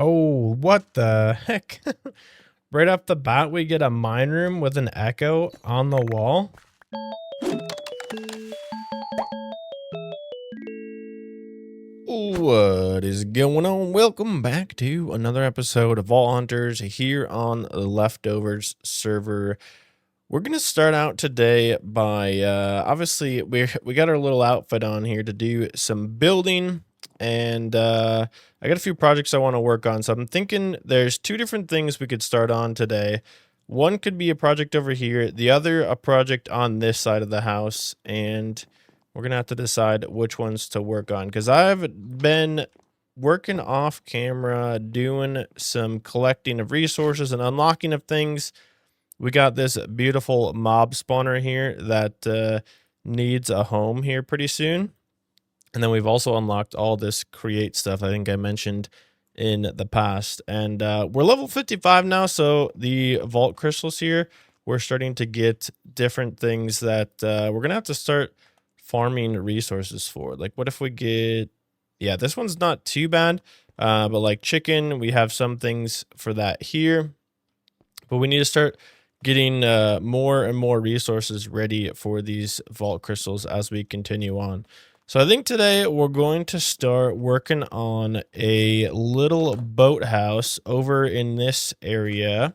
Oh, what the heck? Right off the bat, we get a mine room with an echo on the wall. What is going on? Welcome back to another episode of Vault Hunters here on the Leftovers server. We're going to start out today by, obviously, we got our little outfit on here to do some building, and I got a few projects I want to work on, so I'm thinking there's two different things we could start on today. One could be a project over here, the other a project on this side of the house, and we're going to have to decide which ones to work on, because I've been working off camera, doing some collecting of resources and unlocking of things. We got this beautiful mob spawner here that needs a home here pretty soon. And then we've also unlocked all this create stuff I think I mentioned in the past. And we're level 55 now, so the vault crystals here, we're starting to get different things that we're going to have to start farming resources for. Like, what if we get... Yeah, this one's not too bad, but like chicken, we have some things for that here. But we need to start getting more and more resources ready for these vault crystals as we continue on. So I think today we're going to start working on a little boathouse over in this area.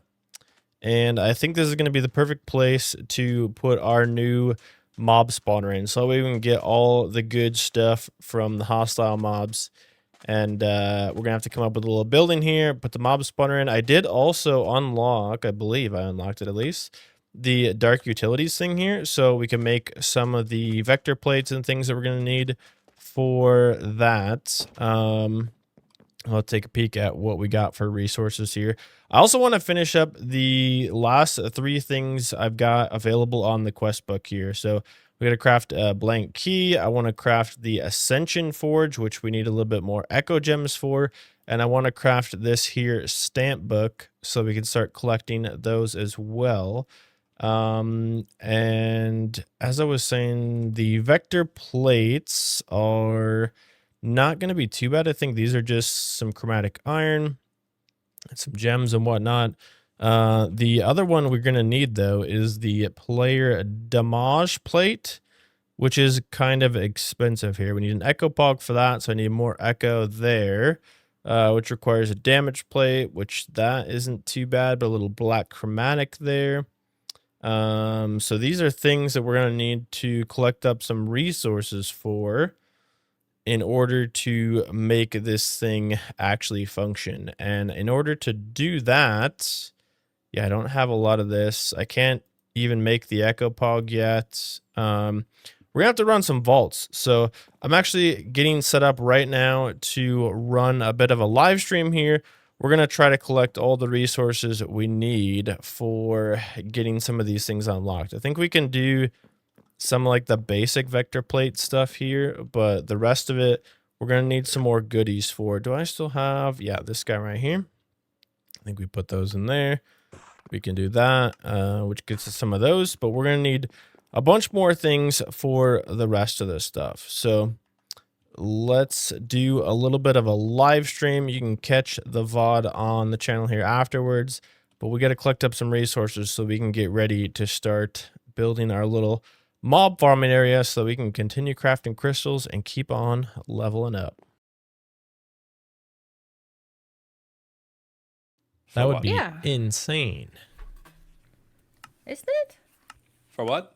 And I think this is going to be the perfect place to put our new mob spawner in, so we can get all the good stuff from the hostile mobs. And we're gonna have to come up with a little building here, put the mob spawner in. I did also unlock, I believe I unlocked it at least, the dark utilities thing here, so we can make some of the vector plates and things that we're gonna need for that. I'll take a peek at what we got for resources here. I also want to finish up the last three things I've got available on the quest book here. So we got to craft a blank key. I want to craft the Ascension Forge, which we need a little bit more echo gems for. And I want to craft this here stamp book so we can start collecting those as well. And as I was saying, the vector plates are not going to be too bad. I think these are just some chromatic iron and some gems and whatnot. The other one we're going to need, though, is the player damage plate, which is kind of expensive here. We need an echo pog for that, so I need more echo there, which requires a damage plate, which that isn't too bad, but a little black chromatic there. So these are things that we're going to need to collect up some resources for in order to make this thing actually function. And in order to do that, yeah, I don't have a lot of this. I can't even make the echo pog yet. We're gonna have to run some vaults. So I'm actually getting set up right now to run a bit of a live stream here. We're gonna try to collect all the resources we need for getting some of these things unlocked. I think we can do some like the basic vector plate stuff here, but the rest of it we're gonna need some more goodies for. Do I still have... yeah, this guy right here. I think we put those in there. We can do that, which gets us some of those, but we're gonna need a bunch more things for the rest of this stuff. So let's do a little bit of a live stream. You can catch the VOD on the channel here afterwards, but we got to collect up some resources so we can get ready to start building our little mob farming area so we can continue crafting crystals and keep on leveling up. That would be insane. Isn't it? For what?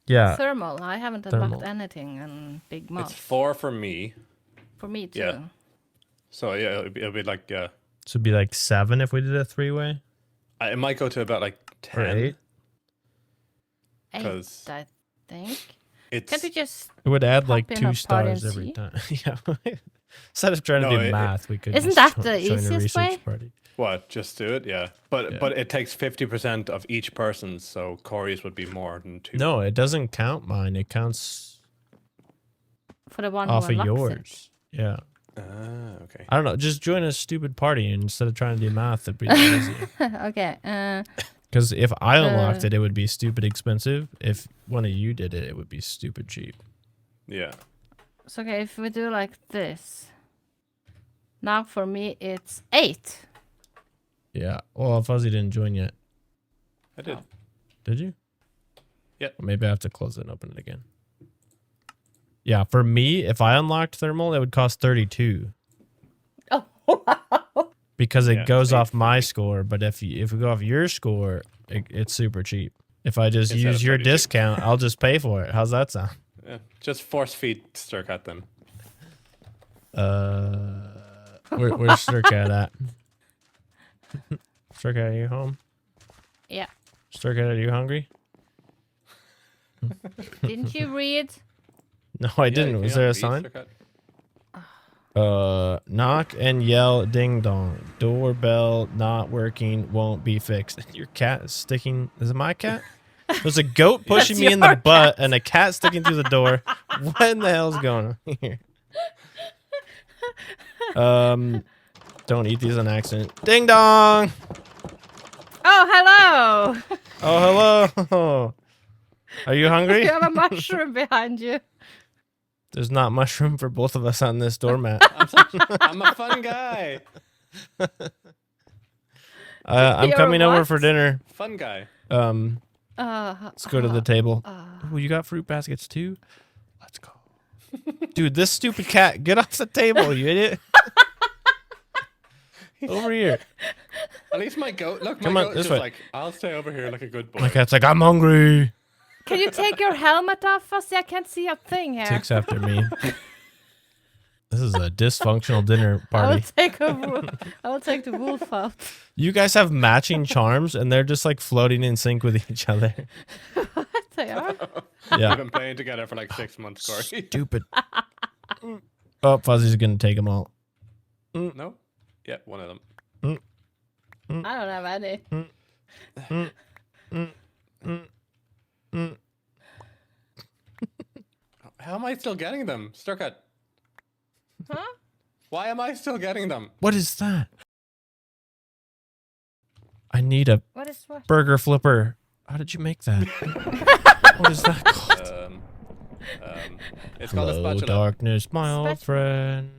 Yeah. Thermal. I haven't unlocked anything on big mobs. It's 4 for me. For me too. Yeah. So yeah, it'll be like So it'd be like 7 if we did a 3-way. it might go to about like 10. Or 8. 8, I think. It's... Can't we just... It would add like in 2 a stars every time. Yeah. Instead of trying to do math, we could Isn't just that the join a easiest research way? party. What? Just do it? Yeah. But it takes 50% of each person, so Korey's would be more than 2. No, it doesn't count mine. It counts for the one off who of yours. It. Yeah. Okay. I don't know. Just join a stupid party and instead of trying to do math. It'd be easy. Okay. Because if I unlocked it, it would be stupid expensive. If one of you did it, it would be stupid cheap. Yeah. So okay, if we do like this. Now for me, it's 8. Yeah. Well, Fuzzy didn't join yet. I did. Did you? Yep. Or maybe I have to close it and open it again. Yeah, for me, if I unlocked thermal, it would cost 32 Oh, wow. because it Yeah, goes it's off my 8.50. score. But if we go off your score, it's super cheap. If I just Instead use of your 32. discount, I'll just pay for it. How's that sound? Yeah. Just force feed Styrkat then. Where's Styrkat at? Styrkat, are you home? Yeah. Styrkat, are you hungry? Didn't you read? No, I didn't. Was there a sign? Knock and yell ding dong. Doorbell not working, won't be fixed. Your cat is sticking. Is it my cat? There's a goat pushing me in the your butt and a cat sticking through the door. What in the hell's going on here? Don't eat these on accident. Ding dong. Oh, hello. Oh, hello. Are you hungry? You have a mushroom behind you. There's not mushroom for both of us on this doormat. I'm a fun guy. I'm You're coming over what? for dinner. Fun guy. Let's go to the table. Oh, you got fruit baskets too? Let's go. Dude, this stupid cat, get off the table, you idiot. Over here. At least my goat. Look, Come my on, goat this is way. just like, I'll stay over here like a good boy. My cat's like, I'm hungry. Can you take your helmet off, Fuzzy? I can't see a thing here. Takes after me. This is a dysfunctional dinner I will party. take I will take the wolf out. You guys have matching charms and they're just like floating in sync with each other. They are. We've Yeah. been playing together for like 6 months, Corey. Stupid. Oh, Fuzzy's gonna take them all. No? Yeah, one of them. I don't have any. How am I still getting them? Styrkat, Huh? why am I still getting them? What is that? I need a What is what? burger flipper. How did you make that? What is that called? It's called a Hello, spatula. darkness, my old Spatula. friend.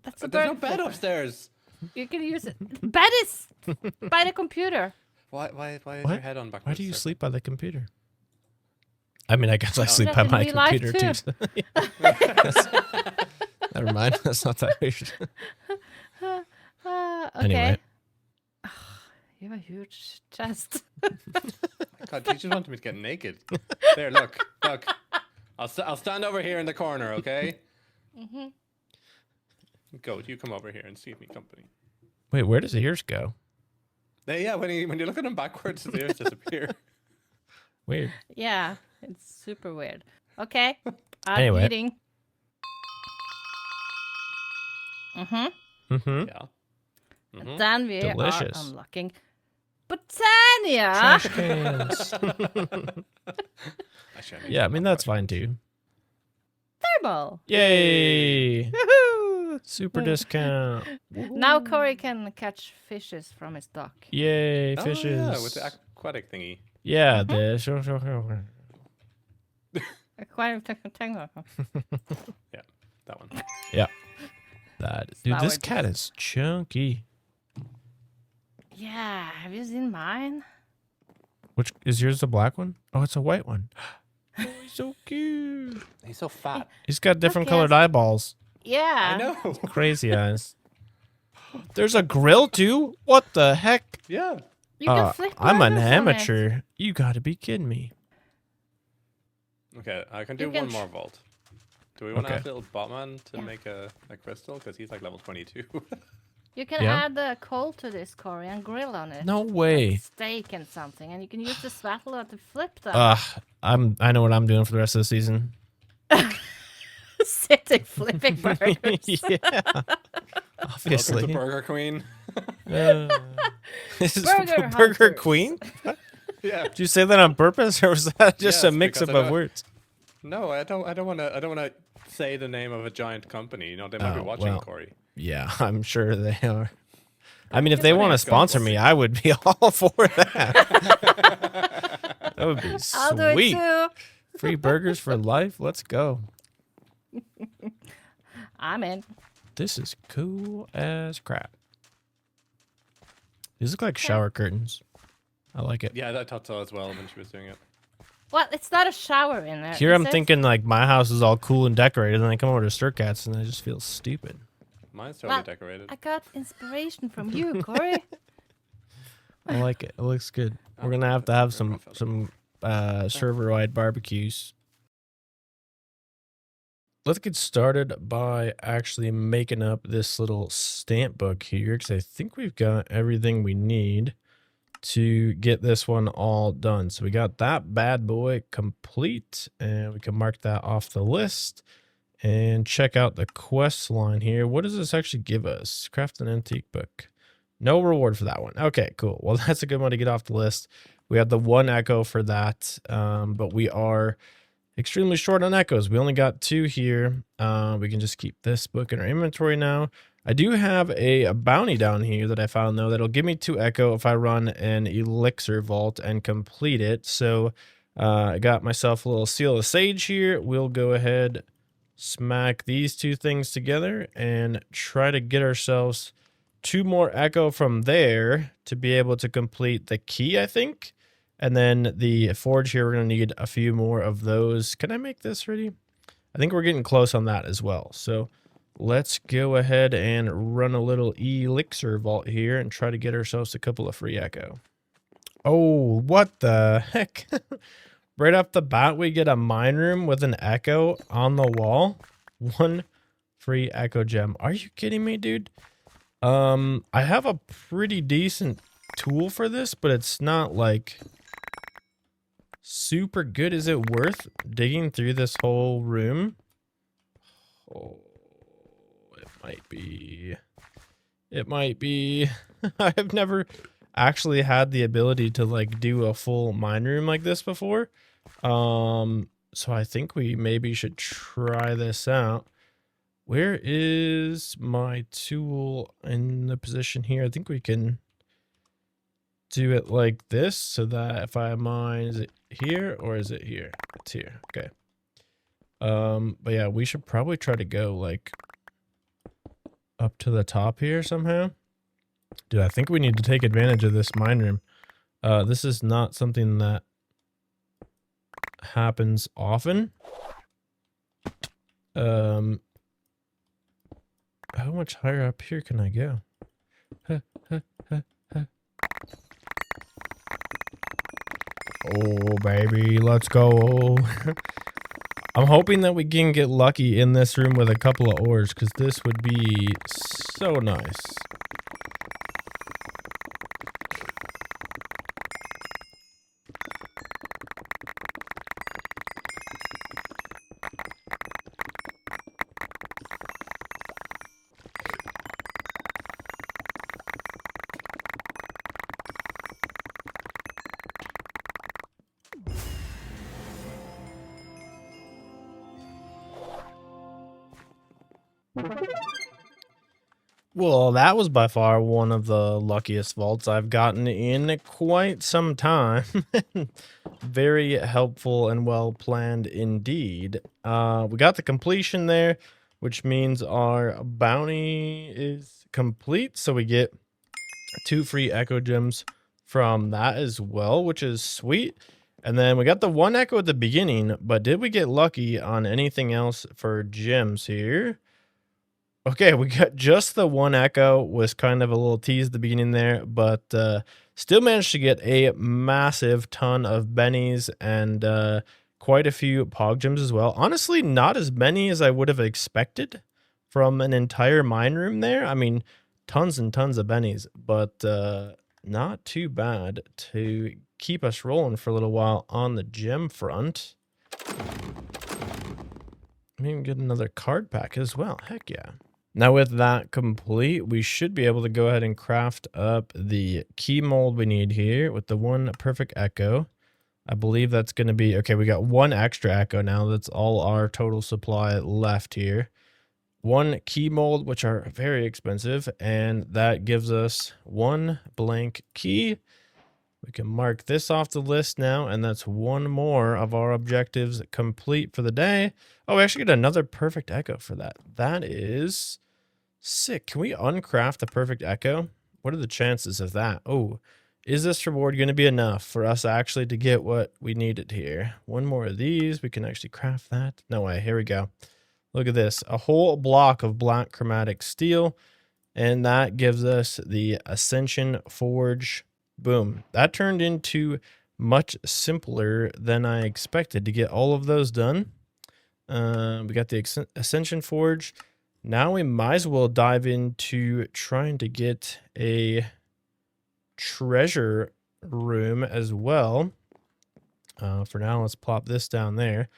That's a But there's no bird bed flipper. upstairs. You can use it. Bed is by the computer. Why is What? your head on backwards? Why do you Styrkat? sleep by the computer? I mean, I guess I sleep That by in my real life computer too. too. so- Never mind. That's not that weird. Okay. Anyway. You have a huge chest. God, you just wanted me to get naked. There, look. I'll stand over here in the corner, okay? Mm-hmm. Goat, you come over here and keep me company. Wait, where does the ears go? Yeah, when you look at them backwards, the ears disappear. Weird. Yeah, it's super weird. Okay. I'm Anyway. eating. Mm-hmm. Mm-hmm. Yeah. And then we Delicious. are unlocking Botania. Trash cans. Actually, Yeah, I mean, that's fine too. Thermal. Yay! Woohoo! Super discount. Now Korey can catch fishes from his dock. Yay, Oh, fishes. yeah, with the aquatic thingy. Yeah, Mm-hmm. the Aquarium tango. Yeah, that one. yeah. That dude, Now this we're cat is chunky. Yeah, have you seen mine? Which is yours the black one? Oh, it's a white one. Oh, he's so cute. He's so fat. He's got different Okay. colored eyeballs. Yeah. I know. Crazy eyes. There's a grill too? What the heck? Yeah. You can flip I'm an burgers on it. amateur. You gotta be kidding me. Okay, I can do You can one more vault. Do we want to Okay. ask little Botman to Yeah. make a crystal? Because he's like level 22. You can Yeah. add the coal to this, Korey, and grill on it. No way. Steak and something, and you can use the spatula to flip them. I know what I'm doing for the rest of the season. Sitting flipping burgers. Yeah. Welcome Obviously. to Burger Queen. This is Burger Burger hunters. Queen? Yeah. Did you say that on purpose, or was that just a Yes, mix because up I of know- words? No, I don't want to say the name of a giant company. You know, they might be Oh, watching, well. Corey. Yeah, I'm sure they are. I mean, if they Good want to one. sponsor me, I would be all for that. That would be I'll do it sweet. too. Free burgers for life. Let's go. I'm in. this is cool as crap. These look like shower curtains. I like it. Yeah, I thought so as well when she was doing it. Well, it's not a shower in there. Here is I'm it? thinking like my house is all cool and decorated, and I come over to Styrkat's and I just feel stupid. Mine's totally Well, decorated. I got inspiration from you, Korey. I like it. It looks good. We're Oh, gonna have to that's have very some well server-wide barbecues. Let's get started by actually making up this little stamp book here, because I think we've got everything we need to get this one all done. So we got that bad boy complete, and we can mark that off the list and check out the quest line here. What does this actually give us? Craft an antique book. No reward for that one. Okay, cool. Well, that's a good one to get off the list. We have the 1 echo for that, but we are extremely short on echoes. We only got 2 here. We can just keep this book in our inventory now. I do have a bounty down here that I found, though, that'll give me 2 echo if I run an elixir vault and complete it. So I got myself a little seal of sage here. We'll go ahead, smack these 2 things together and try to get ourselves 2 more echo from there to be able to complete the key, I think. And then the forge here, we're going to need a few more of those. Can I make this ready? I think we're getting close on that as well. So let's go ahead and run a little elixir vault here and try to get ourselves a couple of free echo. Oh, what the heck? Right off the bat, we get a mine room with an echo on the wall. 1 free echo gem. Are you kidding me, dude? I have a pretty decent tool for this, but it's not like super good. Is it worth digging through this whole room? Oh, it might be. It might be. I've never actually had the ability to like do a full mine room like this before. So I think we maybe should try this out. Where is my tool in the position here? I think we can do it like this so that if I mine, is it here or is it here? It's here. Okay. But yeah, we should probably try to go like up to the top here somehow. Dude, I think we need to take advantage of this mine room. This is not something that happens often. How much higher up here can I go? Oh, baby, let's go. I'm hoping that we can get lucky in this room with a couple of ores, because this would be so nice. Well, that was by far one of the luckiest vaults I've gotten in quite some time. Very helpful and well planned indeed. We got the completion there, which means our bounty is complete. So we get 2 free echo gems from that as well, which is sweet. And then we got the 1 echo at the beginning, but did we get lucky on anything else for gems here? Okay, we got just the 1 echo, was kind of a little tease at the beginning there, but still managed to get a massive ton of bennies and quite a few pog gems as well. Honestly, not as many as I would have expected from an entire mine room there. I mean, tons and tons of bennies, but not too bad to keep us rolling for a little while on the gem front. Maybe get another card pack as well. Heck yeah. Now with that complete, we should be able to go ahead and craft up the key mold we need here with the 1 perfect echo. I believe that's going to be, okay, we got 1 extra echo now. That's all our total supply left here. 1 key mold, which are very expensive, and that gives us 1 blank key. We can mark this off the list now, and that's 1 more of our objectives complete for the day. Oh, we actually get another perfect echo for that. That is Sick. Can we uncraft the perfect echo? What are the chances of that? Oh, is this reward going to be enough for us actually to get what we needed here? One more of these. We can actually craft that. No way. Here we go. Look at this. A whole block of black chromatic steel. And that gives us the Ascension Forge. Boom. That turned into much simpler than I expected to get all of those done. We got the Ascension Forge. Now we might as well dive into trying to get a treasure room as well. For now, let's plop this down there.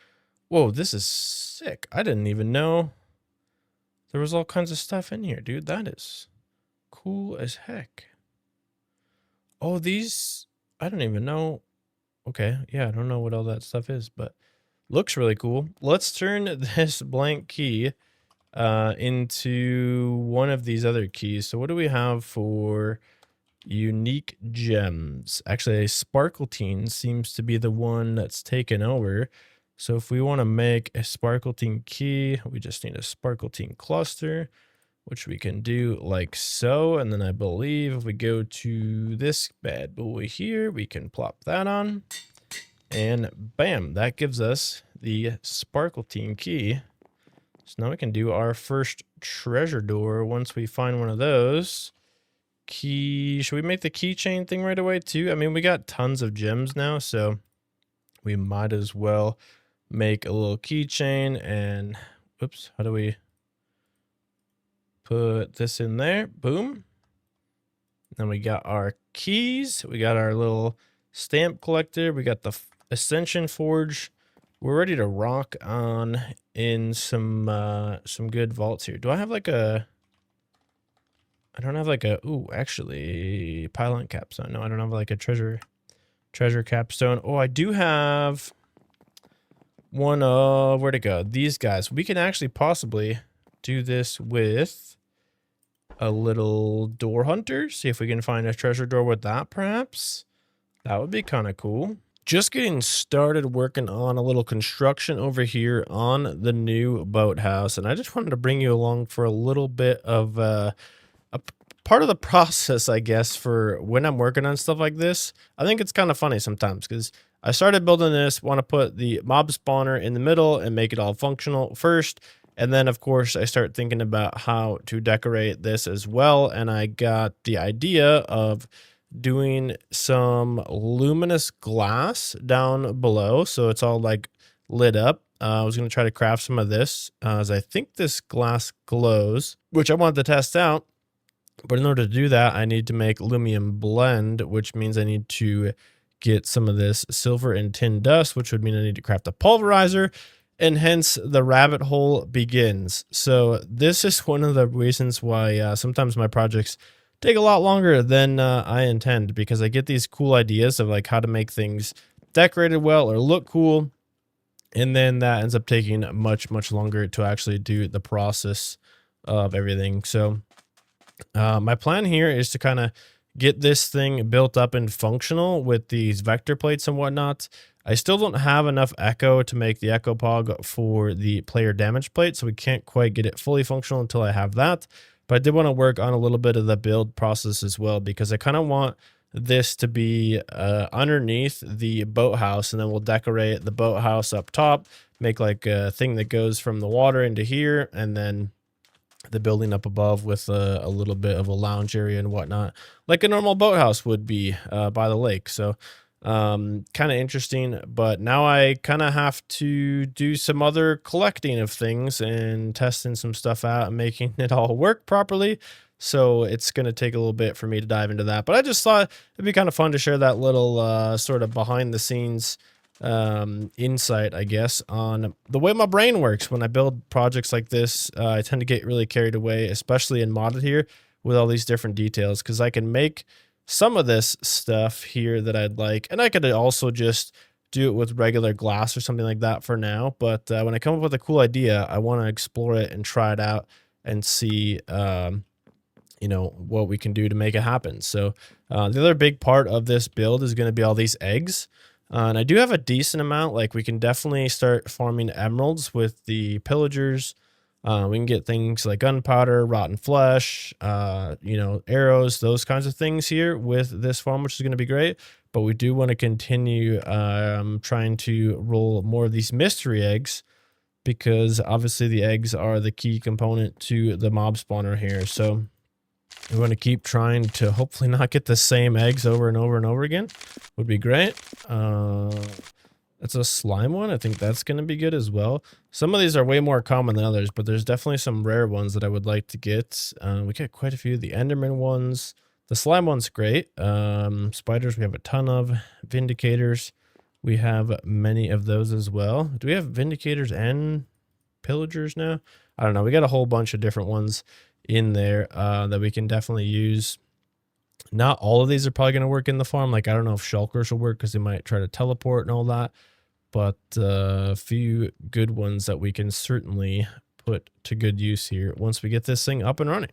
Whoa, this is sick. I didn't even know there was all kinds of stuff in here, dude. That is cool as heck. Oh, these, I don't even know. Okay, yeah, I don't know what all that stuff is, but looks really cool. Let's turn this blank key into one of these other keys. So what do we have for unique gems? Actually, a sparkletine seems to be the one that's taken over. So if we want to make a sparkletine key, we just need a sparkletine cluster, which we can do like so. And then I believe if we go to this bad boy here, we can plop that on. And bam, that gives us the sparkletine key. So now we can do our first treasure door once we find one of those. Key, should we make the keychain thing right away too? I mean, we got tons of gems now, so we might as well make a little keychain. And whoops, how do we put this in there? Boom. Then we got our keys. We got our little stamp collector. We got the Ascension Forge. We're ready to rock on in some good vaults here. Do I have like a... I don't have like a... Ooh, actually, pylon capstone. No, I don't have like a treasure capstone. Oh, I do have one of... Where'd it go? These guys. We can actually possibly do this with a little door hunter. See if we can find a treasure door with that, perhaps. That would be kind of cool. Just getting started working on a little construction over here on the new boathouse. And I just wanted to bring you along for a little bit of a part of the process, I guess, for when I'm working on stuff like this. I think it's kind of funny sometimes because I started building this, want to put the mob spawner in the middle and make it all functional first. And then, of course, I start thinking about how to decorate this as well. And I got the idea of doing some luminous glass down below, so it's all like lit up. I was going to try to craft some of this as I think this glass glows, which I wanted to test out. But in order to do that, I need to make Lumium Blend, which means I need to get some of this silver and tin dust, which would mean I need to craft a pulverizer, and hence the rabbit hole begins. So this is one of the reasons why sometimes my projects take a lot longer than I intend, because I get these cool ideas of like how to make things decorated well or look cool. And then that ends up taking much, much longer to actually do the process of everything. So my plan here is to kind of get this thing built up and functional with these vector plates and whatnot. I still don't have enough echo to make the echo pog for the player damage plate, so we can't quite get it fully functional until I have that. But I did want to work on a little bit of the build process as well, because I kind of want this to be underneath the boathouse, and then we'll decorate the boathouse up top, make like a thing that goes from the water into here, and then the building up above with a little bit of a lounge area and whatnot, like a normal boathouse would be by the lake. So kind of interesting, but now I kind of have to do some other collecting of things and testing some stuff out and making it all work properly. So it's going to take a little bit for me to dive into that, but I just thought it'd be kind of fun to share that little sort of behind the scenes insight, I guess, on the way my brain works when I build projects like this. I tend to get really carried away, especially in modded here, with all these different details, because I can make some of this stuff here that I'd like, and I could also just do it with regular glass or something like that for now. But when I come up with a cool idea, I want to explore it and try it out and see, you know, what we can do to make it happen. So the other big part of this build is going to be all these eggs. And I do have a decent amount. Like, we can definitely start farming emeralds with the pillagers. We can get things like gunpowder, rotten flesh, you know, arrows, those kinds of things here with this farm, which is going to be great. But we do want to continue trying to roll more of these mystery eggs, because obviously the eggs are the key component to the mob spawner here. So we want to keep trying to hopefully not get the same eggs over and over and over again. Would be great. That's a slime one. I think that's going to be good as well. Some of these are way more common than others, but there's definitely some rare ones that I would like to get. We get quite a few of the Enderman ones. The slime one's great. Spiders we have a ton of. Vindicators, we have many of those as well. Do we have Vindicators and Pillagers now? I don't know. We got a whole bunch of different ones in there that we can definitely use. Not all of these are probably going to work in the farm. Like, I don't know if shulkers will work because they might try to teleport and all that. But a few good ones that we can certainly put to good use here once we get this thing up and running.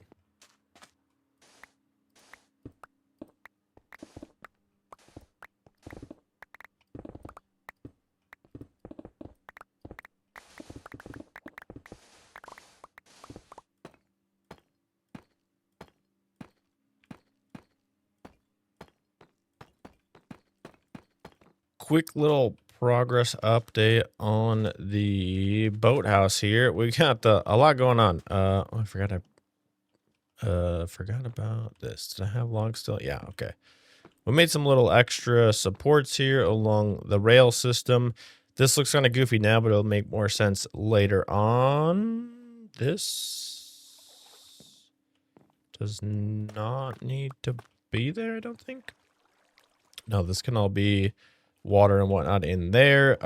Quick little progress update on the boathouse here. We got a lot going on. Oh, I forgot about this. Did I have logs still? Yeah, okay. We made some little extra supports here along the rail system. This looks kind of goofy now, but it'll make more sense later on. This does not need to be there, I don't think. No, this can all be water and whatnot in there.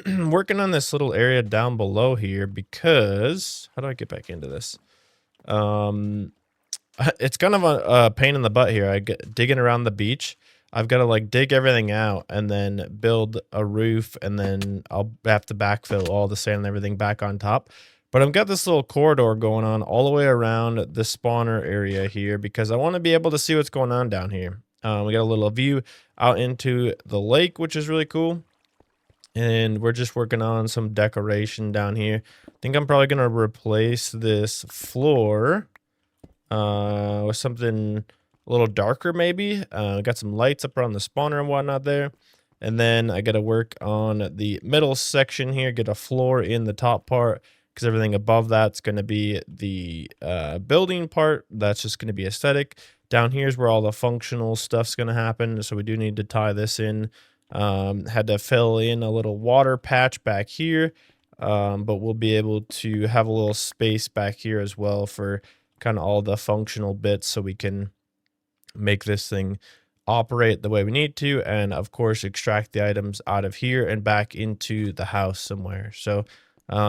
Working on this little area down below here because how do I get back into this? It's kind of a pain in the butt here. I get digging around the beach. I've got to like dig everything out and then build a roof, and then I'll have to backfill all the sand and everything back on top. But I've got this little corridor going on all the way around the spawner area here because I want to be able to see what's going on down here. We got a little view out into the lake, which is really cool. And we're just working on some decoration down here. I think I'm probably going to replace this floor with something a little darker maybe. Got some lights up around the spawner and whatnot there. And then I got to work on the middle section here, get a floor in the top part, because everything above that's going to be the building part. That's just going to be aesthetic. Down here is where all the functional stuff's going to happen. So we do need to tie this in. Had to fill in a little water patch back here. But we'll be able to have a little space back here as well for kind of all the functional bits so we can make this thing operate the way we need to. And of course, extract the items out of here and back into the house somewhere. So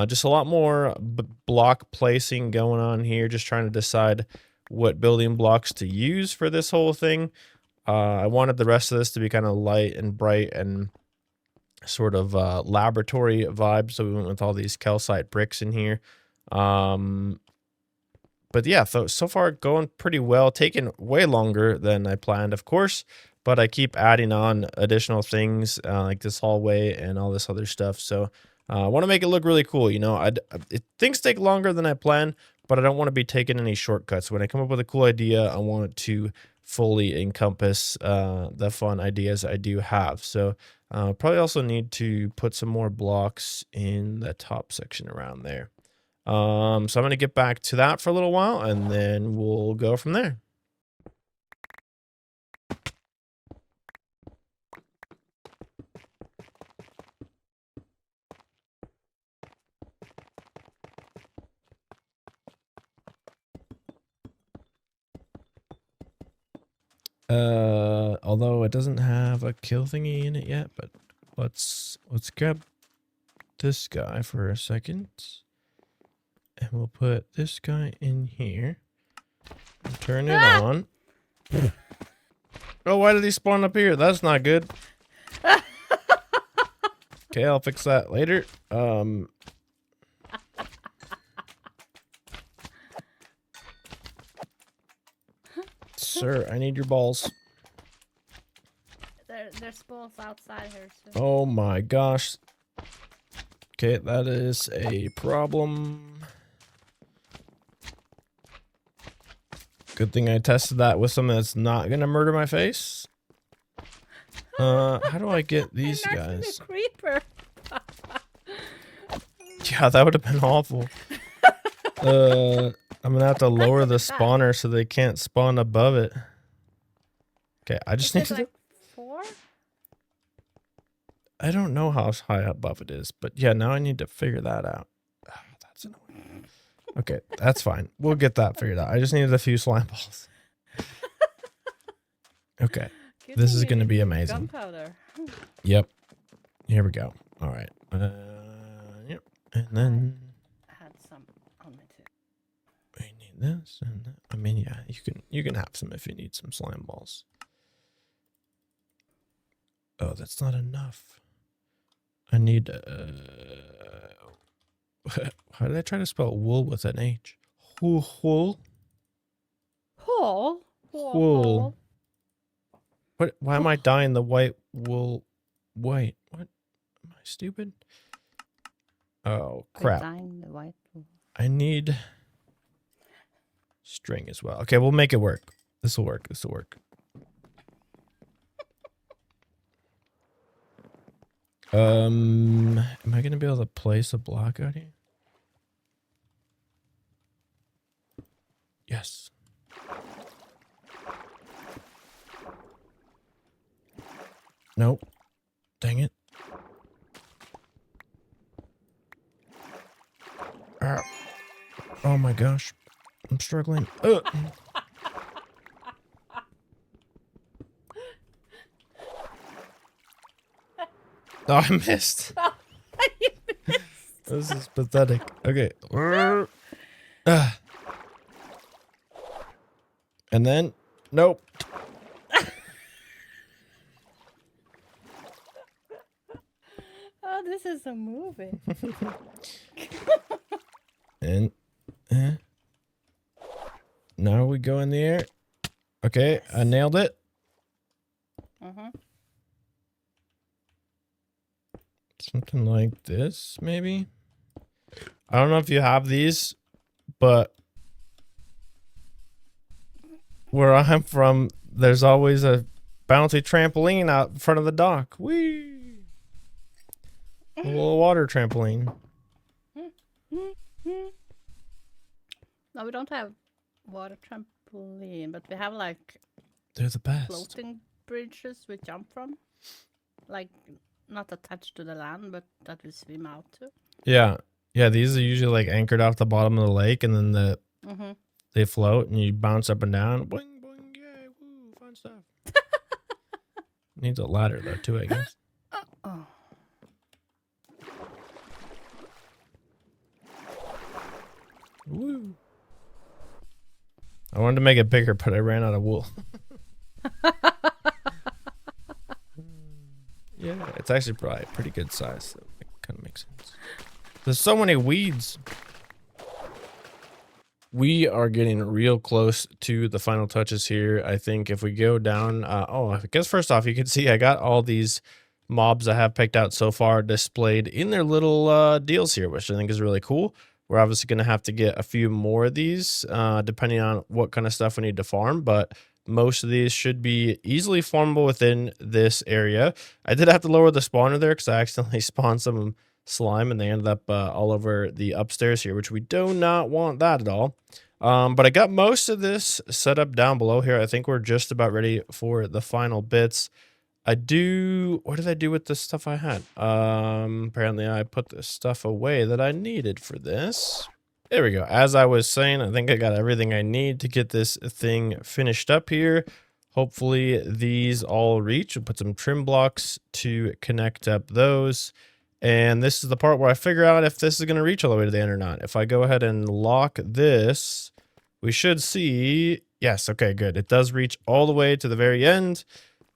just a lot more block placing going on here. Just trying to decide what building blocks to use for this whole thing. I wanted the rest of this to be kind of light and bright and sort of laboratory vibe, so we went with all these calcite bricks in here. But yeah, so far going pretty well. Taking way longer than I planned, of course, but I keep adding on additional things like this hallway and all this other stuff. So I want to make it look really cool. You know, things take longer than I planned, but I don't want to be taking any shortcuts. When I come up with a cool idea, I want it to fully encompass the fun ideas I do have. So probably also need to put some more blocks in the top section around there. So I'm going to get back to that for a little while, and then we'll go from there. Although it doesn't have a kill thingy in it yet, but let's grab this guy for a second. And we'll put this guy in here. And turn it on. Oh, why did he spawn up here? That's not good. Okay, I'll fix that later. Sir, I need your balls. There's balls outside here. So. Oh my gosh. Okay, that is a problem. Good thing I tested that with something that's not gonna murder my face. How do I get these An guys? creeper. Yeah, that would have been awful. I'm gonna have to lower the spawner so they can't spawn above it. Okay, I just need Is it to. like 4? I don't know how high above it is, but yeah, now I need to figure that out. Ah, that's annoying. Okay, that's fine. We'll get that figured out. I just needed a few slime balls. Okay, this is gonna be amazing. Gunpowder. Yep. Here we go. All right. Yep. And then I had some on me too. we need this and that. I mean, yeah, you can have some if you need some slime balls. Oh, that's not enough. I need how did I try to spell wool with an H? Wool. Hole. Wool. What? Why am I dyeing the white wool white? What? Am I stupid? Oh crap! Dyeing the white wool. I need string as well. Okay, we'll make it work. This will work. This will work. Am I gonna be able to place a block out here? Yes. Nope. Dang it. Ah. Oh my gosh. I'm struggling. Ugh. Oh, I missed. This is pathetic. Okay. And then, nope. Oh, this is a movie. And now we go in the air. Okay, I nailed it. Something like this, maybe. I don't know if you have these, but where I'm from, there's always a bouncy trampoline out in front of the dock. Whee! A little water trampoline. No, we don't have water trampoline, but we have like They're the best. floating bridges we jump from. Like not attached to the land, but that we swim out to. Yeah. Yeah, these are usually like anchored off the bottom of the lake and then they float and you bounce up and down. Boing, boing, yay, woo, fun stuff. Needs a ladder though too, I guess. Oh. Woo. I wanted to make it bigger, but I ran out of wool. Yeah, it's actually probably pretty good size, so it kind of makes sense. There's so many weeds. We are getting real close to the final touches here. I think if we go down, I guess first off, you can see I got all these mobs I have picked out so far displayed in their little deals here, which I think is really cool. We're obviously going to have to get a few more of these, depending on what kind of stuff we need to farm, but most of these should be easily farmable within this area. I did have to lower the spawner there because I accidentally spawned some slime and they ended up all over the upstairs here, which we do not want that at all. But I got most of this set up down below here. I think we're just about ready for the final bits. What did I do with the stuff I had? Apparently I put the stuff away that I needed for this. There we go. As I was saying, I think I got everything I need to get this thing finished up here. Hopefully these all reach. We'll put some trim blocks to connect up those. And this is the part where I figure out if this is going to reach all the way to the end or not. If I go ahead and lock this, we should see, yes, okay, good. It does reach all the way to the very end.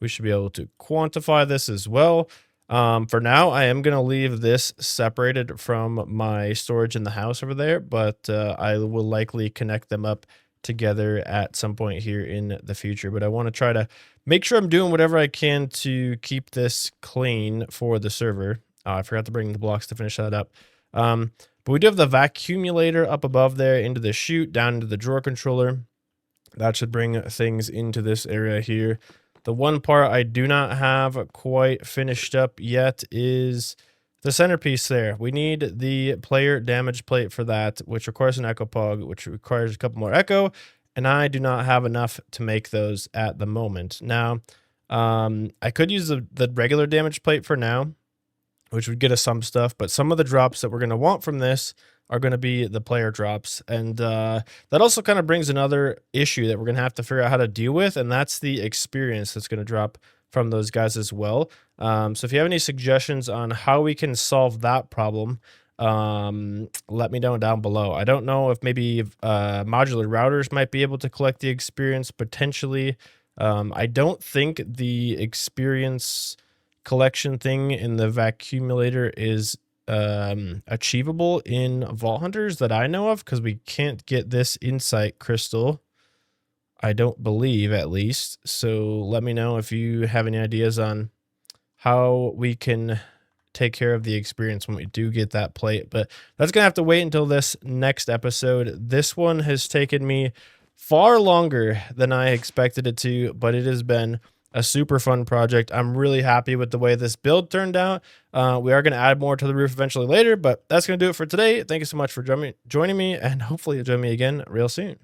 We should be able to quantify this as well. For now, I am going to leave this separated from my storage in the house over there, but I will likely connect them up together at some point here in the future. But I want to try to make sure I'm doing whatever I can to keep this clean for the server. I forgot to bring the blocks to finish that up. But we do have the vacuumulator up above there into the chute, down into the drawer controller. That should bring things into this area here. The one part I do not have quite finished up yet is the centerpiece there. We need the player damage plate for that, which requires an echo pog, which requires a couple more echo, and I do not have enough to make those at the moment. Now, I could use the regular damage plate for now, which would get us some stuff, but some of the drops that we're going to want from this are going to be the player drops. And that also kind of brings another issue that we're going to have to figure out how to deal with, and that's the experience that's going to drop from those guys as well. So if you have any suggestions on how we can solve that problem, let me know down below. I don't know if maybe modular routers might be able to collect the experience potentially. I don't think the experience collection thing in the vacuumulator is achievable in Vault Hunters that I know of, because we can't get this insight crystal, I don't believe, at least. So let me know if you have any ideas on how we can take care of the experience when we do get that plate. But that's gonna have to wait until this next episode. This one has taken me far longer than I expected it to, but it has been a super fun project. I'm really happy with the way this build turned out. We are going to add more to the roof eventually later, but that's going to do it for today. Thank you so much for joining me, and hopefully you'll join me again real soon.